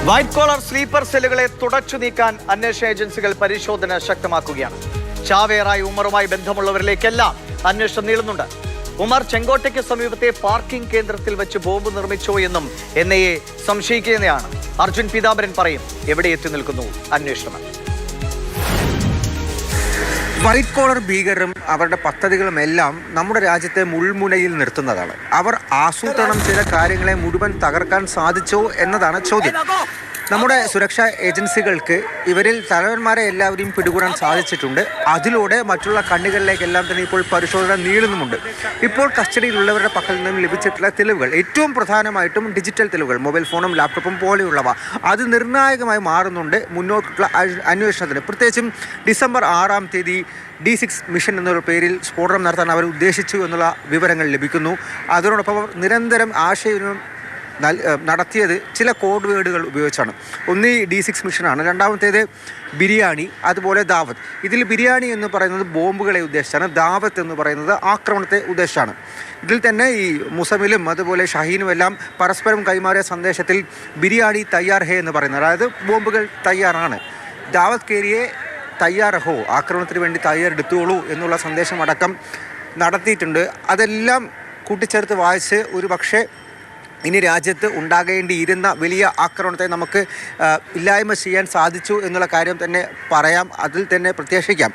White collar sleeper സെല്ലുകളെ തുടച്ചു നീക്കാൻ അന്വേഷണ ഏജൻസികൾ പരിശോധന ശക്തമാക്കുകയാണ്. ചാവേറായി ഉമറുമായി ബന്ധമുള്ളവരിലേക്കെല്ലാം അന്വേഷണം നീളുന്നുണ്ട്. ഉമർ ചെങ്കോട്ടയ്ക്ക് സമീപത്തെ പാർക്കിംഗ് കേന്ദ്രത്തിൽ വെച്ച് ബോംബ് നിർമ്മിച്ചോ എന്നും എൻഐഎ സംശയിക്കുന്നതാണ്. അർജുൻ പീതാംബരൻ പറയും എവിടെ എത്തി നിൽക്കുന്നു അന്വേഷണം. വൈറ്റ് കോളർ ഭീകരരും അവരുടെ പദ്ധതികളുമെല്ലാം നമ്മുടെ രാജ്യത്തെ മുൾമുനയിൽ നിർത്തുന്നതാണ്. അവർ ആസൂത്രണം ചെയ്ത കാര്യങ്ങളെ മുഴുവൻ തകർക്കാൻ സാധിച്ചോ എന്നതാണ് ചോദ്യം. നമ്മുടെ സുരക്ഷാ ഏജൻസികൾക്ക് ഇവരിൽ തലവന്മാരെ എല്ലാവരെയും പിടികൂടാൻ സാധിച്ചിട്ടുണ്ട്. അതിലൂടെ മറ്റുള്ള കണ്ണികളിലേക്കെല്ലാം തന്നെ ഇപ്പോൾ പരിശോധന നീളുന്നുമുണ്ട്. ഇപ്പോൾ കസ്റ്റഡിയിലുള്ളവരുടെ പക്കൽ നിന്നും ലഭിച്ചിട്ടുള്ള തെളിവുകൾ, ഏറ്റവും പ്രധാനമായിട്ടും ഡിജിറ്റൽ തെളിവുകൾ, മൊബൈൽ ഫോണും ലാപ്ടോപ്പും പോലെയുള്ളവ, അത് നിർണായകമായി മാറുന്നുണ്ട് മുന്നോട്ടുള്ള അന്വേഷണത്തിന്. പ്രത്യേകിച്ചും ഡിസംബർ 6-ാം തീയതി D6 മിഷൻ എന്നുള്ള പേരിൽ സ്ഫോടനം നടത്താൻ അവർ ഉദ്ദേശിച്ചു എന്നുള്ള വിവരങ്ങൾ ലഭിക്കുന്നു. അതിനോടൊപ്പം അവർ നിരന്തരം ആശയവിനിമയം നടത്തിയത് ചില കോഡ് വേർഡുകൾ ഉപയോഗിച്ചാണ്. ഒന്ന് D6 മിഷനാണ്, രണ്ടാമത്തേത് ബിരിയാണി, അതുപോലെ ദാവത്ത്. ഇതിൽ ബിരിയാണി എന്ന് പറയുന്നത് ബോംബുകളെ ഉദ്ദേശിച്ചാണ്, ദാവത്ത് എന്ന് പറയുന്നത് ആക്രമണത്തെ ഉദ്ദേശിച്ചാണ്. ഇതിൽ തന്നെ ഈ മുസമിലും അതുപോലെ ഷഹീനും എല്ലാം പരസ്പരം കൈമാറിയ സന്ദേശത്തിൽ ബിരിയാണി തയ്യാർ ഹേ എന്ന് പറയുന്നത്, അതായത് ബോംബുകൾ തയ്യാറാണ്, ദാവത്ത് കേരിയെ തയ്യാറഹോ, ആക്രമണത്തിന് വേണ്ടി തയ്യാറെടുത്തോളൂ എന്നുള്ള സന്ദേശം അടക്കം നടത്തിയിട്ടുണ്ട്. അതെല്ലാം കൂട്ടിച്ചേർത്ത് വായിച്ച് ഒരു പക്ഷേ ഇനി രാജ്യത്ത് ഉണ്ടാകേണ്ടിയിരുന്ന വലിയ ആക്രമണത്തെ നമുക്ക് ഇല്ലായ്മ ചെയ്യാൻ സാധിച്ചു എന്നുള്ള കാര്യം തന്നെ പറയാം, അതിൽ തന്നെ പ്രത്യാശിക്കാം.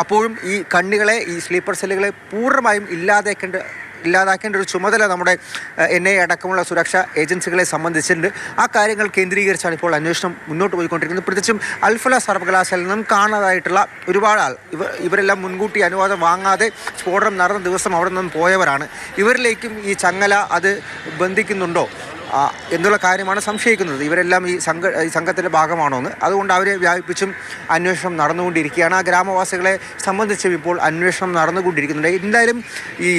അപ്പോഴും ഈ കണ്ണികളെ, ഈ സ്ലീപ്പർ സെല്ലുകളെ പൂർണ്ണമായും ഇല്ലാതാക്കേണ്ട ഒരു ചുമതല നമ്മുടെ NIA അടക്കമുള്ള സുരക്ഷാ ഏജൻസികളെ സംബന്ധിച്ചിട്ടുണ്ട്. ആ കാര്യങ്ങൾ കേന്ദ്രീകരിച്ചാണ് ഇപ്പോൾ അന്വേഷണം മുന്നോട്ട് പോയിക്കൊണ്ടിരിക്കുന്നത്. പ്രത്യേകിച്ചും അൽഫല സർവകലാശാലയിൽ നിന്നും കാണാതായിട്ടുള്ള ഒരുപാട് ആൾ, ഇവരെല്ലാം മുൻകൂട്ടി അനുവാദം വാങ്ങാതെ സ്ഫോടനം നടന്ന ദിവസം അവിടെ നിന്നും പോയവരാണ്. ഇവരിലേക്കും ഈ ചങ്ങല അത് ബന്ധിക്കുന്നുണ്ടോ എന്നുള്ള കാര്യമാണ് സംശയിക്കുന്നത്. ഇവരെല്ലാം ഈ സംഘത്തിൻ്റെ ഭാഗമാണോ എന്ന്. അതുകൊണ്ട് അവരെ വ്യാപിപ്പിച്ചും അന്വേഷണം നടന്നുകൊണ്ടിരിക്കുകയാണ്. ആ ഗ്രാമവാസികളെ സംബന്ധിച്ചും ഇപ്പോൾ അന്വേഷണം നടന്നുകൊണ്ടിരിക്കുന്നുണ്ട്. എന്തായാലും ഈ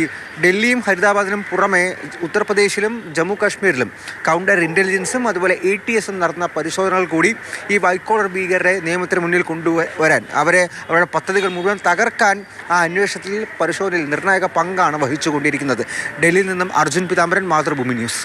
ഡൽഹിയും ഹൈദരാബാദിനും പുറമെ ഉത്തർപ്രദേശിലും ജമ്മു കാശ്മീരിലും കൗണ്ടർ ഇൻ്റലിജൻസും അതുപോലെ ATSും നടത്തുന്ന പരിശോധനകൾ കൂടി ഈ വൈറ്റ് കോളർ ഭീകരരെ നിയമത്തിന് മുന്നിൽ കൊണ്ടുവരാൻ, അവരുടെ പദ്ധതികൾ മുഴുവൻ തകർക്കാൻ ആ അന്വേഷണത്തിൽ പരിശോധനയിൽ നിർണായക പങ്കാണ് വഹിച്ചുകൊണ്ടിരിക്കുന്നത്. ഡൽഹിയിൽ നിന്നും അർജുൻ പീതാംബരൻ, മാതൃഭൂമി ന്യൂസ്.